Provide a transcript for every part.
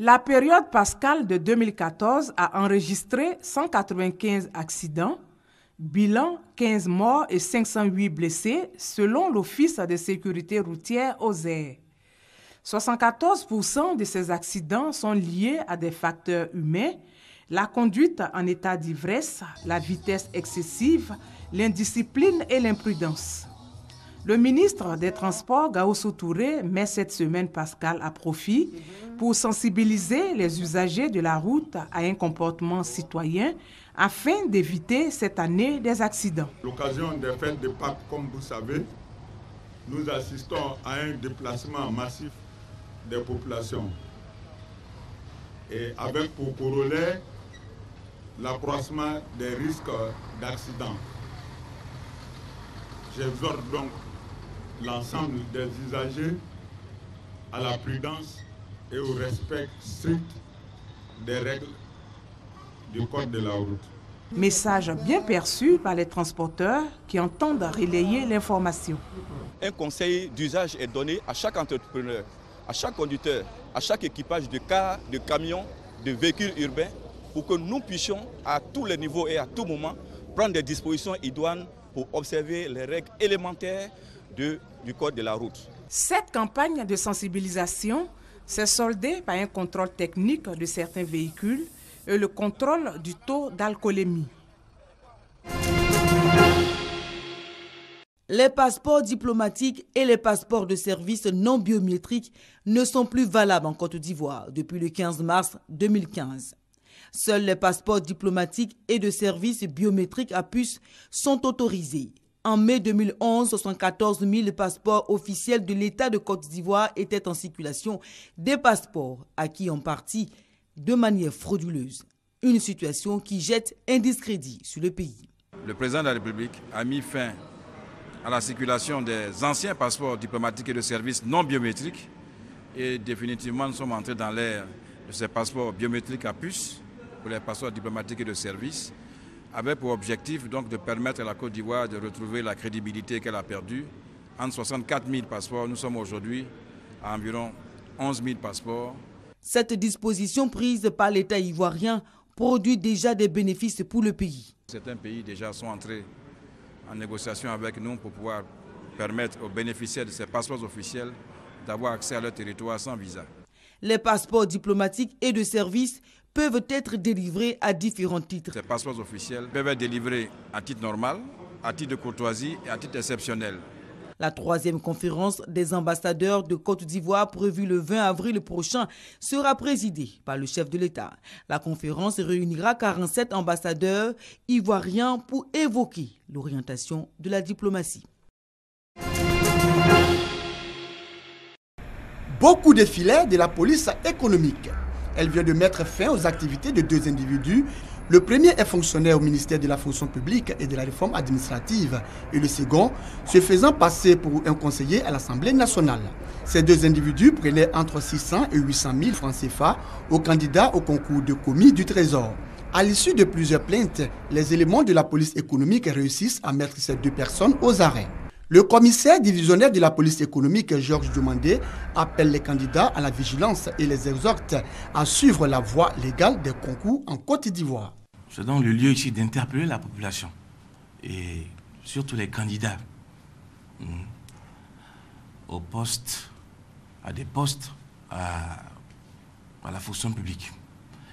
La période pascale de 2014 a enregistré 195 accidents, bilan 15 morts et 508 blessés selon l'Office de sécurité routière OSER. 74% de ces accidents sont liés à des facteurs humains, la conduite en état d'ivresse, la vitesse excessive, l'indiscipline et l'imprudence. Le ministre des Transports, Gaoussou Touré, met cette semaine pascale à profit pour sensibiliser les usagers de la route à un comportement citoyen afin d'éviter cette année des accidents. L'occasion des fêtes de Pâques, comme vous savez, nous assistons à un déplacement massif des populations et avec pour corollaire l'accroissement des risques d'accidents. J'exhorte donc l'ensemble des usagers à la prudence et au respect strict des règles du code de la route. Message bien perçu par les transporteurs qui entendent relayer l'information. Un conseil d'usage est donné à chaque entrepreneur, à chaque conducteur, à chaque équipage de cars, de camions, de véhicules urbains pour que nous puissions à tous les niveaux et à tout moment prendre des dispositions idoines pour observer les règles élémentaires du code de la route. Cette campagne de sensibilisation s'est soldée par un contrôle technique de certains véhicules et le contrôle du taux d'alcoolémie. Les passeports diplomatiques et les passeports de service non biométriques ne sont plus valables en Côte d'Ivoire depuis le 15 mars 2015. Seuls les passeports diplomatiques et de service biométriques à puce sont autorisés. En mai 2011, 74 000 passeports officiels de l'État de Côte d'Ivoire étaient en circulation, des passeports acquis en partie de manière frauduleuse. Une situation qui jette un discrédit sur le pays. Le président de la République a mis fin à la circulation des anciens passeports diplomatiques et de services non biométriques et définitivement nous sommes entrés dans l'ère de ces passeports biométriques à puce pour les passeports diplomatiques et de services avec pour objectif donc de permettre à la Côte d'Ivoire de retrouver la crédibilité qu'elle a perdue. Entre 64 000 passeports, nous sommes aujourd'hui à environ 11 000 passeports. Cette disposition prise par l'État ivoirien produit déjà des bénéfices pour le pays. Certains pays déjà sont entrés en négociation avec nous pour pouvoir permettre aux bénéficiaires de ces passeports officiels d'avoir accès à leur territoire sans visa. Les passeports diplomatiques et de service peuvent être délivrés à différents titres. Ces passeports officiels peuvent être délivrés à titre normal, à titre de courtoisie et à titre exceptionnel. La troisième conférence des ambassadeurs de Côte d'Ivoire prévue le 20 avril prochain sera présidée par le chef de l'État. La conférence réunira 47 ambassadeurs ivoiriens pour évoquer l'orientation de la diplomatie. Beaucoup de filets de la police économique. Elle vient de mettre fin aux activités de deux individus. Le premier est fonctionnaire au ministère de la fonction publique et de la réforme administrative et le second se faisant passer pour un conseiller à l'Assemblée nationale. Ces deux individus prenaient entre 600 et 800 000 francs CFA aux candidats au concours de commis du Trésor. À l'issue de plusieurs plaintes, les éléments de la police économique réussissent à mettre ces deux personnes aux arrêts. Le commissaire divisionnaire de la police économique, Georges Diomandé, appelle les candidats à la vigilance et les exhorte à suivre la voie légale des concours en Côte d'Ivoire. C'est donc le lieu ici d'interpeller la population et surtout les candidats aux postes, à des postes à la fonction publique.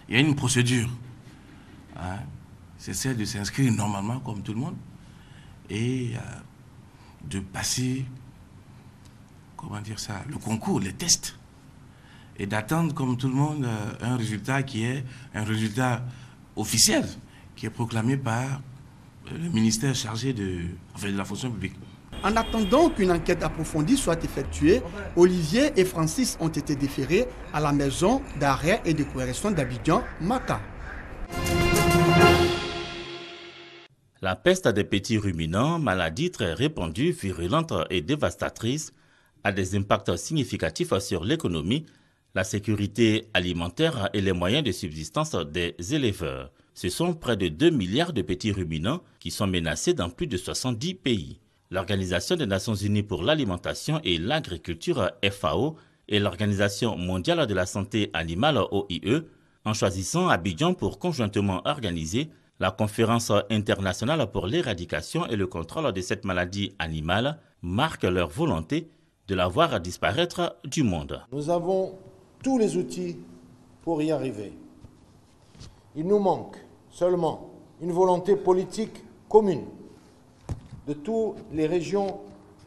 Il y a une procédure. C'est celle de s'inscrire normalement comme tout le monde et de passer, comment dire ça, le concours, les tests, et d'attendre comme tout le monde un résultat qui est un résultat officiel, qui est proclamé par le ministère chargé de la fonction publique. En attendant qu'une enquête approfondie soit effectuée, Olivier et Francis ont été déférés à la maison d'arrêt et de correction d'Abidjan, Maka. La peste des petits ruminants, maladie très répandue, virulente et dévastatrice, a des impacts significatifs sur l'économie, la sécurité alimentaire et les moyens de subsistance des éleveurs. Ce sont près de 2 milliards de petits ruminants qui sont menacés dans plus de 70 pays. L'Organisation des Nations Unies pour l'alimentation et l'agriculture, FAO, et l'Organisation mondiale de la santé animale OIE en choisissant Abidjan pour conjointement organiser la conférence internationale pour l'éradication et le contrôle de cette maladie animale marque leur volonté de la voir disparaître du monde. Nous avons tous les outils pour y arriver. Il nous manque seulement une volonté politique commune de toutes les régions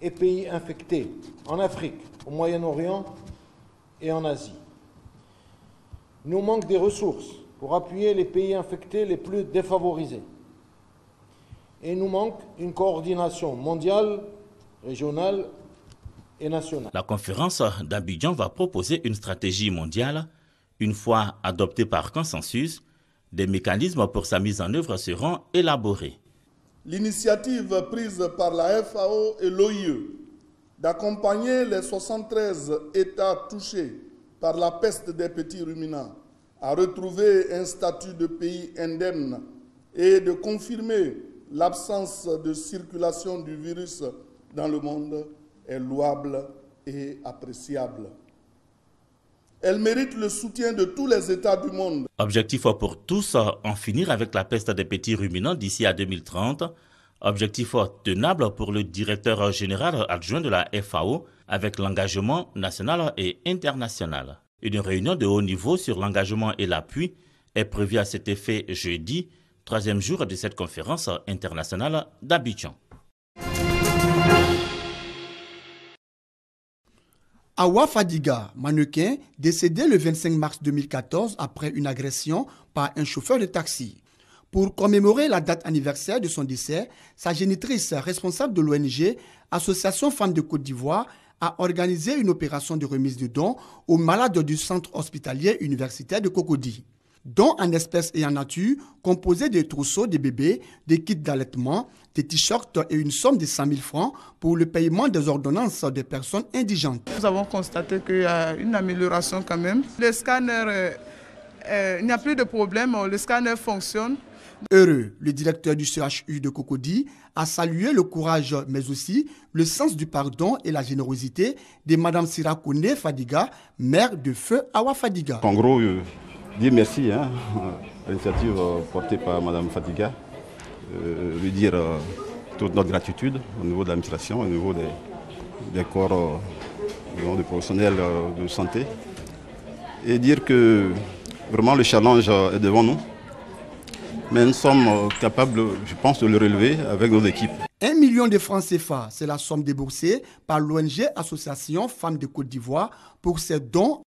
et pays infectés en Afrique, au Moyen-Orient et en Asie. Il nous manque des ressources pour appuyer les pays infectés les plus défavorisés. Et il nous manque une coordination mondiale, régionale et nationale. La conférence d'Abidjan va proposer une stratégie mondiale. Une fois adoptée par consensus, des mécanismes pour sa mise en œuvre seront élaborés. L'initiative prise par la FAO et l'OIE d'accompagner les 73 États touchés par la peste des petits ruminants à retrouver un statut de pays indemne et de confirmer l'absence de circulation du virus dans le monde est louable et appréciable. Elle mérite le soutien de tous les États du monde. Objectif pour tous, en finir avec la peste des petits ruminants d'ici à 2030. Objectif tenable pour le directeur général adjoint de la FAO avec l'engagement national et international. Une réunion de haut niveau sur l'engagement et l'appui est prévue à cet effet jeudi, 3e jour de cette conférence internationale d'Abidjan. Awa Fadiga, mannequin, décédé le 25 mars 2014 après une agression par un chauffeur de taxi. Pour commémorer la date anniversaire de son décès, sa génitrice, responsable de l'ONG Association Femmes de Côte d'Ivoire, a organisé une opération de remise de dons aux malades du centre hospitalier universitaire de Cocody. Dons en espèces et en nature, composés de trousseaux de bébés, des kits d'allaitement, des t-shirts et une somme de 100 000 francs pour le paiement des ordonnances des personnes indigentes. Nous avons constaté qu'il y a une amélioration quand même. Le scanner, il n'y a plus de problème, le scanner fonctionne. Heureux, le directeur du CHU de Cocody a salué le courage, mais aussi le sens du pardon et la générosité de Mme Sirakone Fadiga, mère de feu Awa Fadiga. En gros, dire merci à l'initiative portée par Mme Fadiga, lui dire toute notre gratitude au niveau de l'administration, au niveau des corps des professionnels de santé, et dire que vraiment le challenge est devant nous. Mais nous sommes capables, je pense, de le relever avec nos équipes. 1 million de francs CFA, c'est la somme déboursée par l'ONG Association Femmes de Côte d'Ivoire pour ses dons.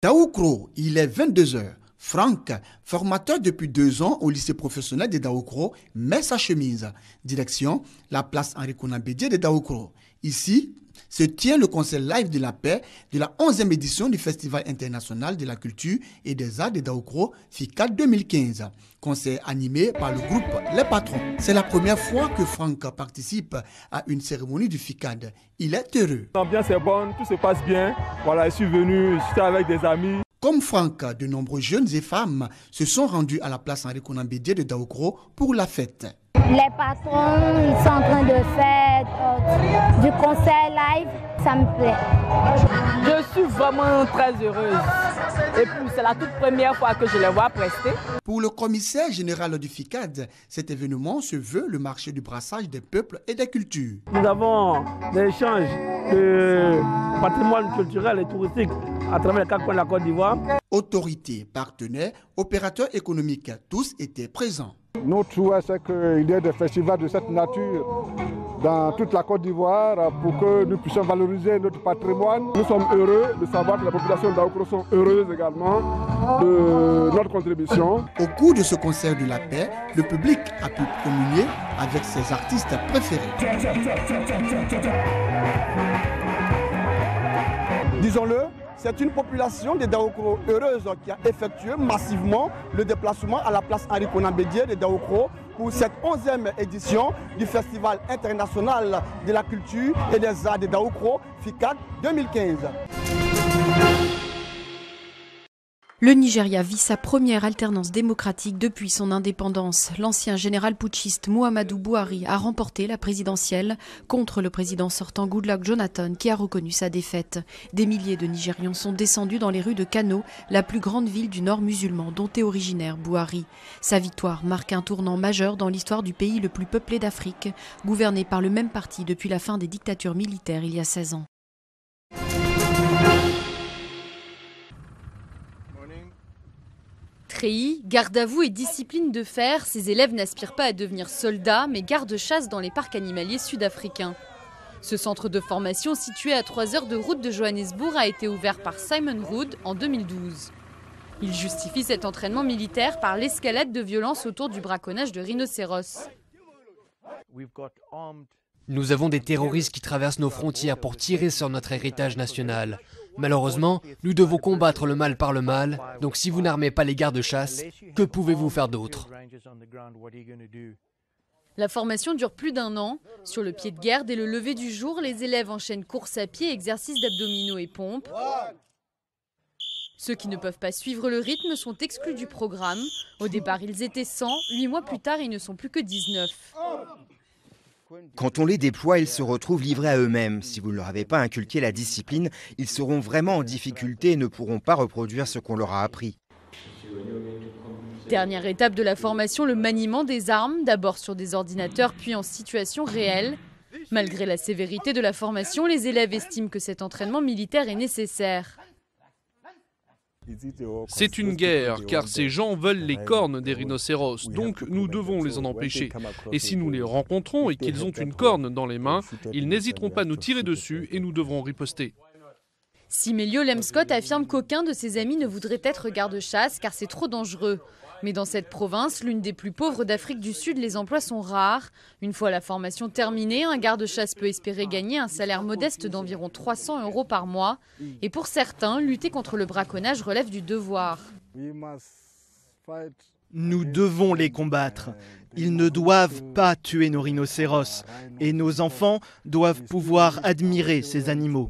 Daoukro, il est 22h. Franck, formateur depuis 2 ans au lycée professionnel de Daoukro, met sa chemise. Direction, la place Henri Konan Bédié de Daoukro. Ici se tient le concert live de la paix de la 11e édition du Festival international de la culture et des arts de Daoukro, FICAD 2015. Concert animé par le groupe Les Patrons. C'est la première fois que Franck participe à une cérémonie du FICAD. Il est heureux. L'ambiance est bonne, tout se passe bien. Voilà, je suis venu, j'étais avec des amis. Comme Franck, de nombreux jeunes et femmes se sont rendus à la place Henri Konan Bédié de Daoukro pour la fête. Les patrons, ils sont en train de faire du concert live, ça me plaît. Je suis vraiment très heureuse. Et puis c'est la toute première fois que je les vois prester. Pour le commissaire général du FICAD, cet événement se veut le marché du brassage des peuples et des cultures. Nous avons des échanges de patrimoine culturel et touristique à travers les 4 coins de la Côte d'Ivoire. Autorités, partenaires, opérateurs économiques, tous étaient présents. Notre souhait, c'est qu'il y ait des festivals de cette nature dans toute la Côte d'Ivoire pour que nous puissions valoriser notre patrimoine. Nous sommes heureux de savoir que la population de Daoukro sont heureuses également de notre contribution. Au cours de ce concert de la paix, le public a pu communier avec ses artistes préférés. Disons-le, c'est une population de Daoukro heureuse qui a effectué massivement le déplacement à la place Henri Konan Bédié de Daoukro pour cette 11e édition du Festival international de la culture et des arts de Daoukro, FICAD 2015. Le Nigeria vit sa première alternance démocratique depuis son indépendance. L'ancien général putschiste Muhammadu Buhari a remporté la présidentielle contre le président sortant Goodluck Jonathan qui a reconnu sa défaite. Des milliers de Nigérians sont descendus dans les rues de Kano, la plus grande ville du nord musulman dont est originaire Buhari. Sa victoire marque un tournant majeur dans l'histoire du pays le plus peuplé d'Afrique, gouverné par le même parti depuis la fin des dictatures militaires il y a 16 ans. Treillis, garde à vous et discipline de fer, ces élèves n'aspirent pas à devenir soldats, mais gardes-chasse dans les parcs animaliers sud-africains. Ce centre de formation, situé à 3 heures de route de Johannesburg, a été ouvert par Simon Rood en 2012. Il justifie cet entraînement militaire par l'escalade de violence autour du braconnage de rhinocéros. Nous avons des terroristes qui traversent nos frontières pour tirer sur notre héritage national. Malheureusement, nous devons combattre le mal par le mal, donc si vous n'armez pas les gardes-chasse, que pouvez-vous faire d'autre? La formation dure plus d'1 an. Sur le pied de guerre, dès le lever du jour, les élèves enchaînent course à pied, exercices d'abdominaux et pompes. Ceux qui ne peuvent pas suivre le rythme sont exclus du programme. Au départ, ils étaient 100. 8 mois plus tard, ils ne sont plus que 19. Quand on les déploie, ils se retrouvent livrés à eux-mêmes. Si vous ne leur avez pas inculqué la discipline, ils seront vraiment en difficulté et ne pourront pas reproduire ce qu'on leur a appris. Dernière étape de la formation, le maniement des armes, d'abord sur des ordinateurs puis en situation réelle. Malgré la sévérité de la formation, les élèves estiment que cet entraînement militaire est nécessaire. C'est une guerre, car ces gens veulent les cornes des rhinocéros, donc nous devons les en empêcher. Et si nous les rencontrons et qu'ils ont une corne dans les mains, ils n'hésiteront pas à nous tirer dessus et nous devrons riposter. Simelio Lemscott affirme qu'aucun de ses amis ne voudrait être garde-chasse car c'est trop dangereux. Mais dans cette province, l'une des plus pauvres d'Afrique du Sud, les emplois sont rares. Une fois la formation terminée, un garde-chasse peut espérer gagner un salaire modeste d'environ 300 € par mois. Et pour certains, lutter contre le braconnage relève du devoir. Nous devons les combattre. Ils ne doivent pas tuer nos rhinocéros. Et nos enfants doivent pouvoir admirer ces animaux.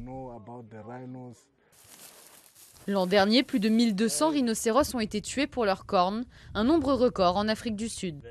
L'an dernier, plus de 1200 rhinocéros ont été tués pour leurs cornes, un nombre record en Afrique du Sud.